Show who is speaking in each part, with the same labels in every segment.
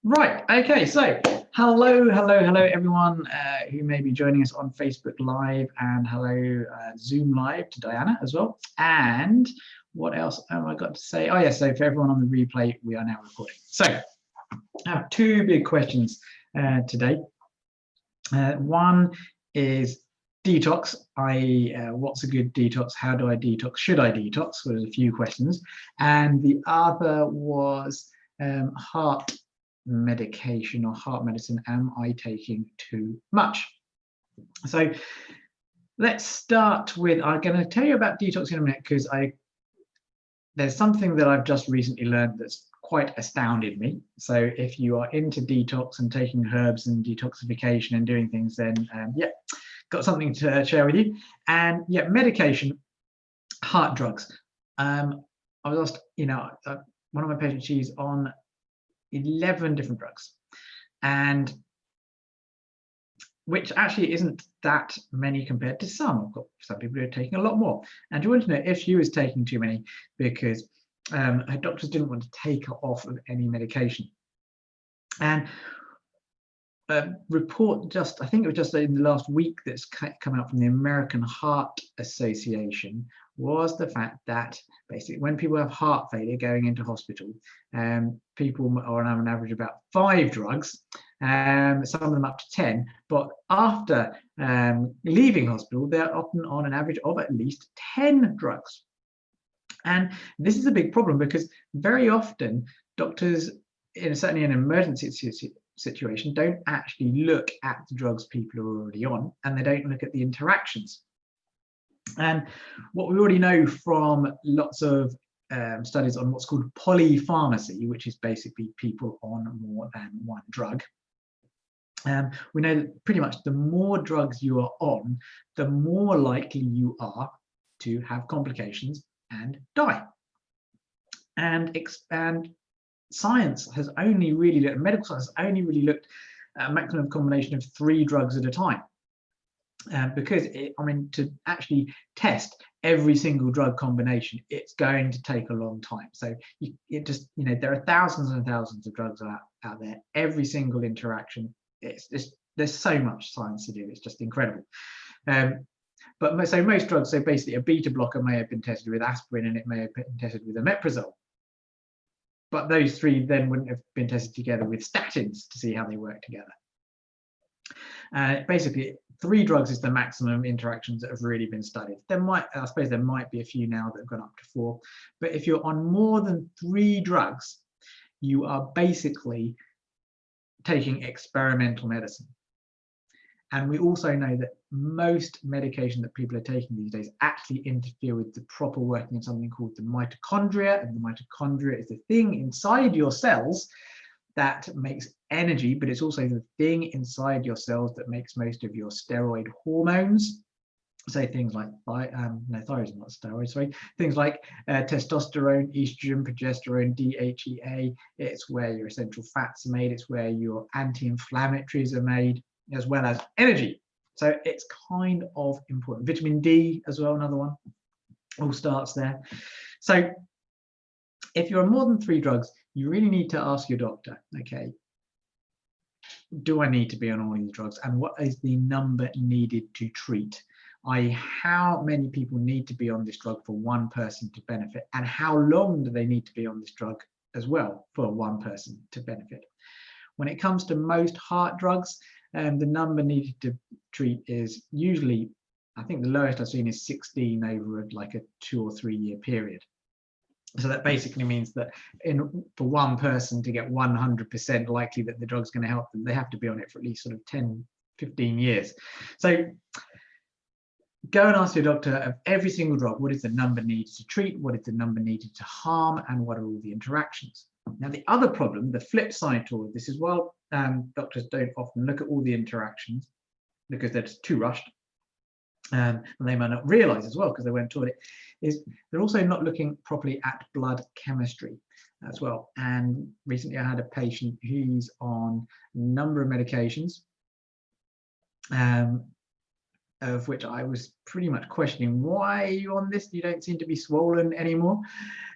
Speaker 1: Right, okay, so hello everyone who may be joining us on Facebook Live, and hello Zoom Live to Diana as well. And what else have I got to say? Oh yes, so for everyone on the replay, we are now recording. So I have two big questions today. One is detox. What's a good detox? How do I detox? Should I detox? So there's a few questions. And the other was heart medication or heart medicine. Am I taking too much? So let's start with, I'm going to tell you about detox in a minute, because there's something that I've just recently learned that's quite astounded me. So if you are into detox and taking herbs and detoxification and doing things, then yeah, got something to share with you. And yeah, medication, heart drugs. I was asked, one of my patients, she's on 11 different drugs, and which actually isn't that many compared to some. I've got some people who are taking a lot more. And you want to know if she was taking too many, because her doctors didn't want to take her off of any medication. And a report I think it was just in the last week that's come out from the American Heart Association, was the fact that basically when people have heart failure going into hospital, people are on an average about 5 drugs, some of them up to 10, but after leaving hospital, they're often on an average of at least 10 drugs. And this is a big problem, because very often doctors, certainly in an emergency situation, don't actually look at the drugs people are already on, and they don't look at the interactions. And what we already know from lots of studies on what's called polypharmacy, which is basically people on more than one drug, we know that pretty much the more drugs you are on, the more likely you are to have complications and die. And science has only really looked, medical science has only really looked at a maximum combination of 3 drugs at a time. Because to actually test every single drug combination, it's going to take a long time. So there are thousands and thousands of drugs out there. Every single interaction, there's so much science to do. It's just incredible. But so most drugs, so basically a beta blocker may have been tested with aspirin, and it may have been tested with omeprazole. But those 3 then wouldn't have been tested together with statins to see how they work together. Basically, 3 drugs is the maximum interactions that have really been studied. I suppose there might be a few now that have gone up to 4, but if you're on more than 3 drugs, you are basically taking experimental medicine. And we also know that most medication that people are taking these days actually interfere with the proper working of something called the mitochondria. And the mitochondria is the thing inside your cells that makes energy, but it's also the thing inside your cells that makes most of your steroid hormones. So things like, thyroid is not steroid, sorry. Things like testosterone, estrogen, progesterone, DHEA. It's where your essential fats are made. It's where your anti-inflammatories are made, as well as energy. So it's kind of important. Vitamin D as well, another one, all starts there. So if you're on more than 3 drugs, you really need to ask your doctor, okay, do I need to be on all these drugs? And what is the number needed to treat? How many people need to be on this drug for one person to benefit? And how long do they need to be on this drug as well for one person to benefit? When it comes to most heart drugs, the number needed to treat is usually, I think the lowest I've seen is 16 over like a 2 or 3 year period. So that basically means that for one person to get 100% likely that the drug's going to help them, they have to be on it for at least sort of 10, 15 years. So go and ask your doctor of every single drug, what is the number needed to treat, what is the number needed to harm, and what are all the interactions. Now, the other problem, the flip side to all of this is, well, doctors don't often look at all the interactions because they're just too rushed. And they might not realize as well, because they weren't taught it, is they're also not looking properly at blood chemistry as well. And recently I had a patient who's on a number of medications, of which I was pretty much questioning, why are you on this? You don't seem to be swollen anymore.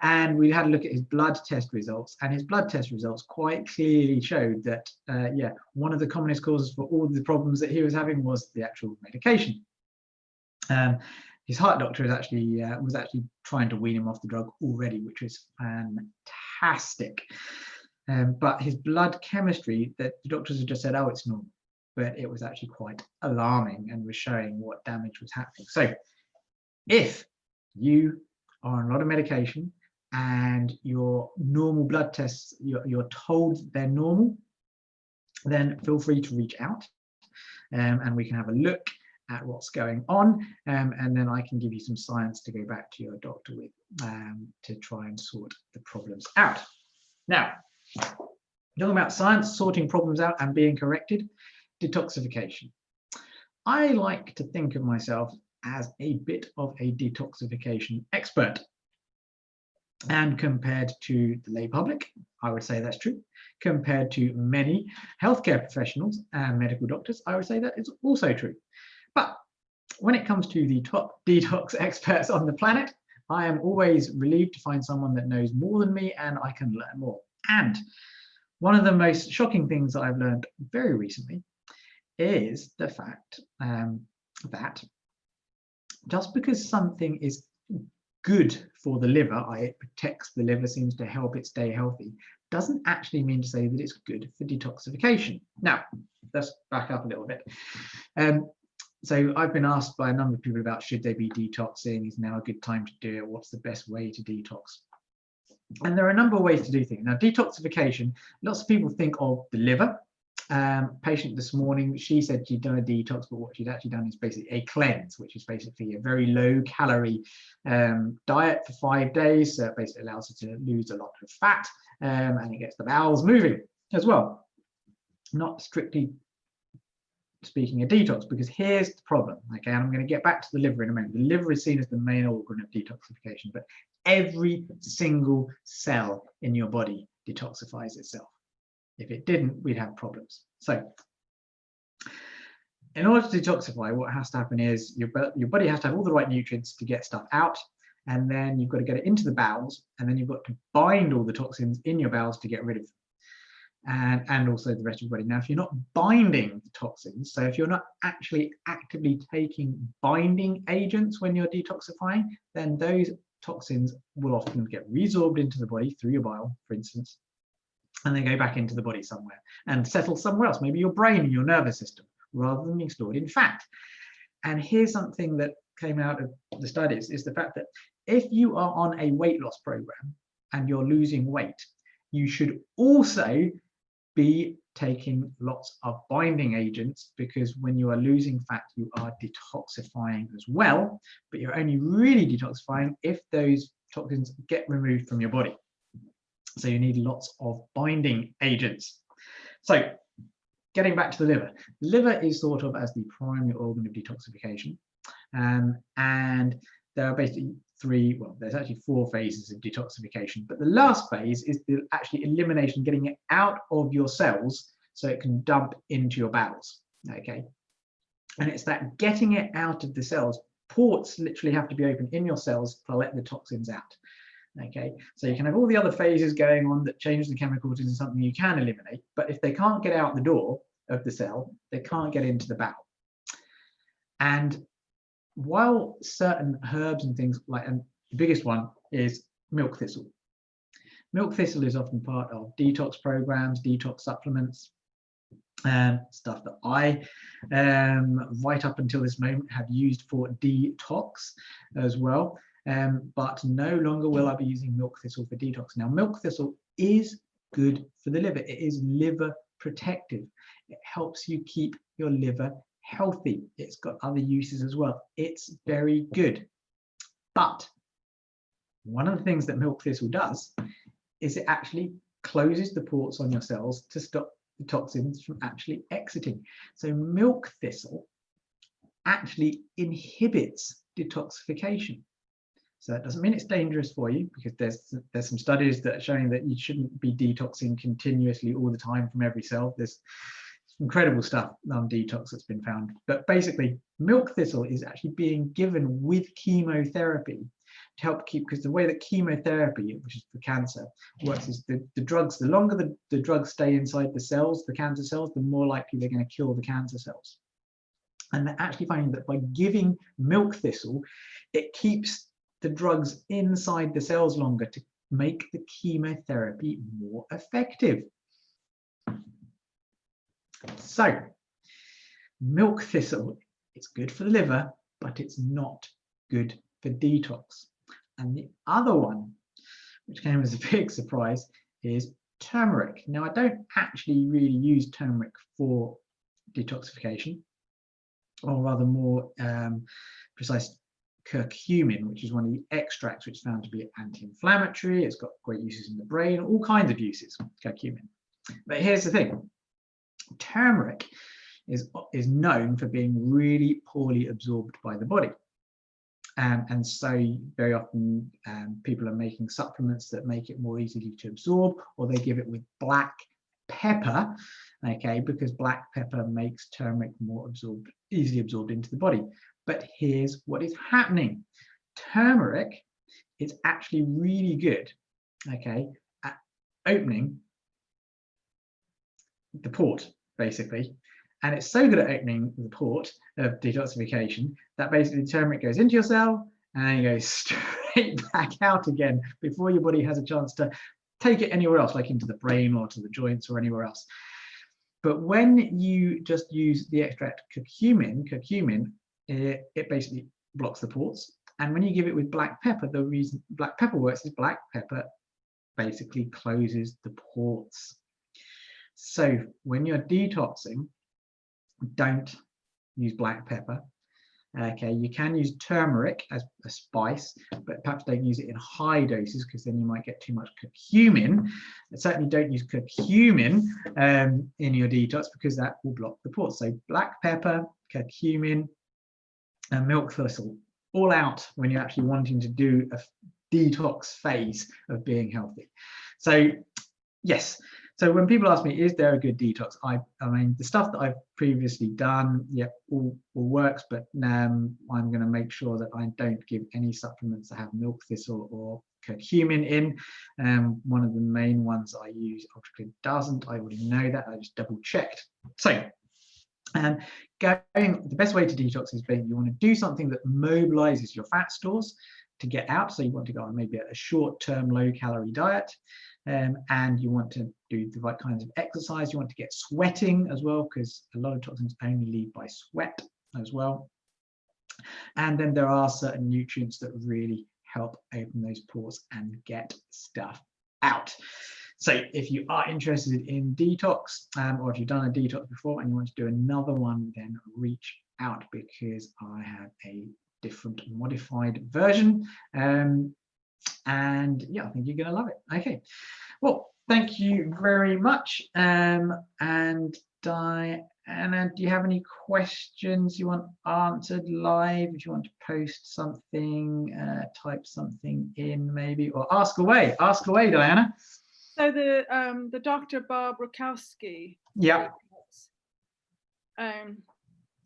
Speaker 1: And we had a look at his blood test results, and his blood test results quite clearly showed that, yeah, one of the commonest causes for all the problems that he was having was the actual medication. His heart doctor was actually trying to wean him off the drug already, which was fantastic. But his blood chemistry, that the doctors had just said, oh, it's normal, but it was actually quite alarming and was showing what damage was happening. So if you are on a lot of medication and your normal blood tests, you're told they're normal, then feel free to reach out, and we can have a look at what's going on, and then I can give you some science to go back to your doctor with, to try and sort the problems out. Now, talking about science, sorting problems out and being corrected, detoxification. I like to think of myself as a bit of a detoxification expert. And compared to the lay public, I would say that's true. Compared to many healthcare professionals and medical doctors, I would say that is also true. But when it comes to the top detox experts on the planet, I am always relieved to find someone that knows more than me and I can learn more. And one of the most shocking things that I've learned very recently is the fact that just because something is good for the liver, it protects the liver, seems to help it stay healthy, doesn't actually mean to say that it's good for detoxification. Now, let's back up a little bit. So I've been asked by a number of people about, should they be detoxing? Is now a good time to do it? What's the best way to detox? And there are a number of ways to do things. Now, detoxification, lots of people think of the liver. Patient this morning, she said she'd done a detox, but what she'd actually done is basically a cleanse, which is basically a very low calorie diet for 5 days. So it basically allows her to lose a lot of fat, and it gets the bowels moving as well. Not strictly speaking a detox, because here's the problem. Okay, and I'm going to get back to the liver in a moment. The liver is seen as the main organ of detoxification, but every single cell in your body detoxifies itself. If it didn't, we'd have problems. So in order to detoxify, what has to happen is your body has to have all the right nutrients to get stuff out, and then you've got to get it into the bowels, and then you've got to bind all the toxins in your bowels to get rid of them. And also the rest of your body. Now, if you're not binding the toxins, so if you're not actually actively taking binding agents when you're detoxifying, then those toxins will often get resorbed into the body through your bile, for instance, and then go back into the body somewhere and settle somewhere else, maybe your brain and your nervous system, rather than being stored in fat. And here's something that came out of the studies, is the fact that if you are on a weight loss program and you're losing weight, you should also be taking lots of binding agents, because when you are losing fat, you are detoxifying as well, but you're only really detoxifying if those toxins get removed from your body. So you need lots of binding agents. So getting back to the liver. The liver is thought of as the primary organ of detoxification. And there are basically there's actually 4 phases of detoxification, but the last phase is the actually elimination, getting it out of your cells so it can dump into your bowels. Okay, and it's that getting it out of the cells. Ports literally have to be open in your cells to let the toxins out. Okay, so you can have all the other phases going on that change the chemicals into something you can eliminate, but if they can't get out the door of the cell, they can't get into the bowel. And while certain herbs and things like, and the biggest one is milk thistle. Milk thistle is often part of detox programs, detox supplements, stuff that I, right up until this moment, have used for detox as well. But no longer will I be using milk thistle for detox. Now, milk thistle is good for the liver. It is liver protective. It helps you keep your liver healthy. It's got other uses as well. It's very good. But one of the things that milk thistle does is it actually closes the ports on your cells to stop the toxins from actually exiting. So milk thistle actually inhibits detoxification. So that doesn't mean it's dangerous for you, because there's some studies that are showing that you shouldn't be detoxing continuously all the time from every cell. There's incredible stuff on detox that's been found. But basically, milk thistle is actually being given with chemotherapy to help keep, because the way that chemotherapy, which is for cancer, works is the drugs, the longer the drugs stay inside the cells, the cancer cells, the more likely they're going to kill the cancer cells. And they're actually finding that by giving milk thistle, it keeps the drugs inside the cells longer to make the chemotherapy more effective. So, milk thistle, it's good for the liver, but it's not good for detox. And the other one, which came as a big surprise, is turmeric. Now, I don't actually really use turmeric for detoxification, or rather more precise, curcumin, which is one of the extracts which is found to be anti-inflammatory. It's got great uses in the brain, all kinds of uses, curcumin. But here's the thing. Turmeric is known for being really poorly absorbed by the body. And so very often people are making supplements that make it more easily to absorb, or they give it with black pepper, okay, because black pepper makes turmeric more easily absorbed into the body. But here's what is happening. Turmeric is actually really good, okay, at opening the port, basically. And it's so good at opening the port of detoxification that basically turmeric goes into your cell and it goes straight back out again before your body has a chance to take it anywhere else, like into the brain or to the joints or anywhere else. But when you just use the extract curcumin, it basically blocks the ports. And when you give it with black pepper, the reason black pepper works is black pepper basically closes the ports. So when you're detoxing, don't use black pepper. Okay, you can use turmeric as a spice, but perhaps don't use it in high doses because then you might get too much curcumin. And certainly don't use curcumin in your detox because that will block the ports. So black pepper, curcumin, and milk thistle, all out when you're actually wanting to do a detox phase of being healthy. So yes. So when people ask me, is there a good detox? I mean, the stuff that I've previously done, yeah, all works, but I'm going to make sure that I don't give any supplements that have milk thistle or curcumin in. One of the main ones I use, UltraClear doesn't. I already know that. I just double checked. So the best way to detox is basically you want to do something that mobilizes your fat stores to get out. So you want to go on maybe a short-term low-calorie diet. And you want to do the right kinds of exercise. You want to get sweating as well, because a lot of toxins only leave by sweat as well. And then there are certain nutrients that really help open those pores and get stuff out. So if you are interested in detox, or if you've done a detox before and you want to do another one, then reach out because I have a different modified version. And yeah, I think you're going to love it. Okay, well, thank you very much. And Diana, do you have any questions you want answered live? If you want to post something, type something in maybe, or ask away, Diana.
Speaker 2: So the Dr. Bob Rakowski.
Speaker 1: Yeah.
Speaker 2: So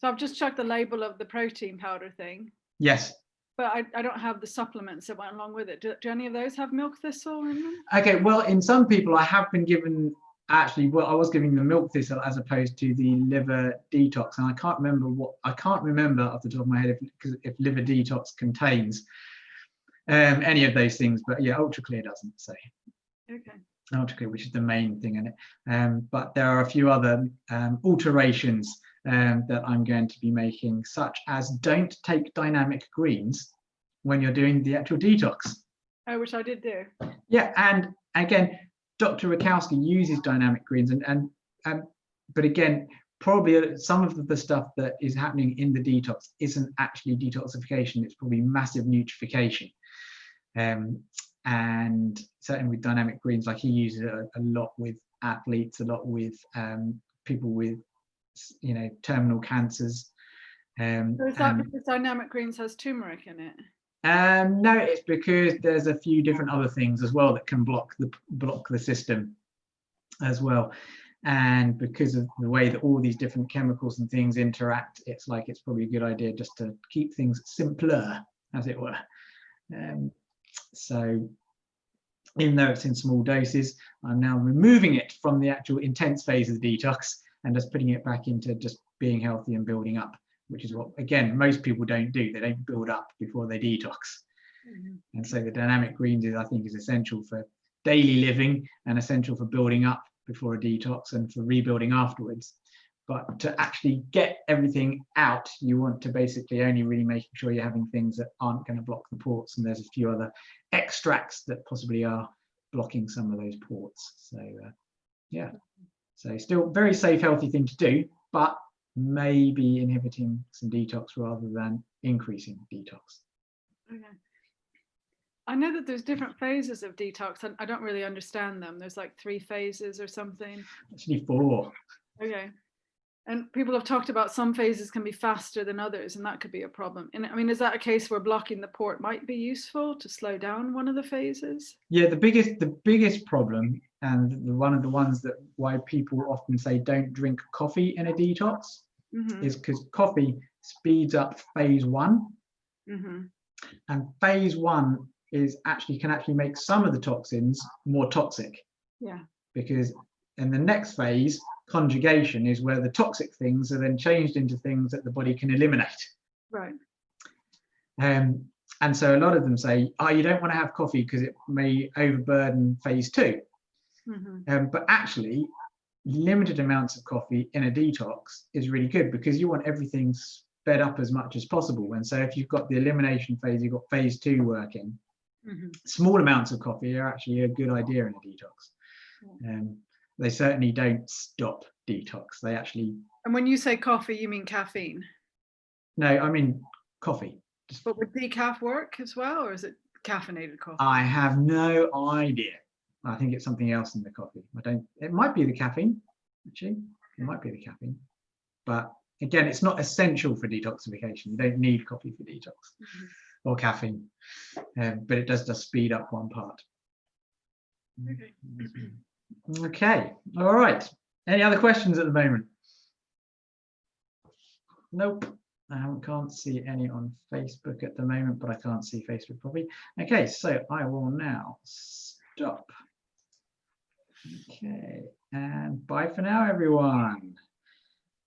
Speaker 2: I've just checked the label of the protein powder thing.
Speaker 1: Yes.
Speaker 2: But I don't have the supplements that went along with it. Do any of those have milk thistle in them?
Speaker 1: Okay, well, in some people I have been given, actually, well, I was giving the milk thistle as opposed to the liver detox, and I can't remember off the top of my head if liver detox contains any of those things, but yeah, UltraClear doesn't. So
Speaker 2: okay.
Speaker 1: UltraClear, which is the main thing in it, but there are a few other alterations that I'm going to be making, such as don't take dynamic greens when you're doing the actual detox.
Speaker 2: Oh, which I did do.
Speaker 1: Yeah, and again, Dr. Rakowski uses dynamic greens, but again, probably some of the stuff that is happening in the detox isn't actually detoxification. It's probably massive nutrification. And certainly with dynamic greens, like he uses it a lot with athletes, a lot with people with, you know, terminal cancers.
Speaker 2: So is that because dynamic greens has turmeric in it?
Speaker 1: No, it's because there's a few different other things as well that can block the system as well. And because of the way that all these different chemicals and things interact, it's like it's probably a good idea just to keep things simpler, as it were. So even though it's in small doses, I'm now removing it from the actual intense phase of the detox and just putting it back into just being healthy and building up, which is what, again, most people don't do. They don't build up before they detox. And so the dynamic greens I think is essential for daily living and essential for building up before a detox and for rebuilding afterwards. But to actually get everything out, you want to basically only really making sure you're having things that aren't going to block the ports. And there's a few other extracts that possibly are blocking some of those ports. So yeah, so still very safe, healthy thing to do, but maybe inhibiting some detox rather than increasing detox.
Speaker 2: Okay. I know that there's different phases of detox, and I don't really understand them. There's like 3 phases or something.
Speaker 1: Actually 4.
Speaker 2: Okay. And people have talked about some phases can be faster than others, and that could be a problem. And I mean, is that a case where blocking the port might be useful to slow down one of the phases?
Speaker 1: Yeah, the biggest problem, and one of the ones that why people often say don't drink coffee in a detox, is because coffee speeds up phase 1. And phase 1 can actually make some of the toxins more toxic.
Speaker 2: Yeah.
Speaker 1: Because in the next phase, conjugation is where the toxic things are then changed into things that the body can eliminate.
Speaker 2: Right.
Speaker 1: And so a lot of them say, oh, you don't want to have coffee because it may overburden phase 2. But actually, limited amounts of coffee in a detox is really good because you want everything sped up as much as possible. And so if you've got the elimination phase, you've got phase 2 working, small amounts of coffee are actually a good idea in a detox. They certainly don't stop detox. They actually.
Speaker 2: And when you say coffee, you mean caffeine?
Speaker 1: No, I mean coffee.
Speaker 2: But would decaf work as well, or is it caffeinated coffee?
Speaker 1: I have no idea. I think it's something else in the coffee. It might be the caffeine, actually. It might be the caffeine. But again, it's not essential for detoxification. You don't need coffee for detox or caffeine. But it does just speed up one part.
Speaker 2: Okay.
Speaker 1: Okay, all right. Any other questions at the moment? Nope, I can't see any on Facebook at the moment, but I can't see Facebook properly. Okay, so I will now stop. Okay, and bye for now, everyone.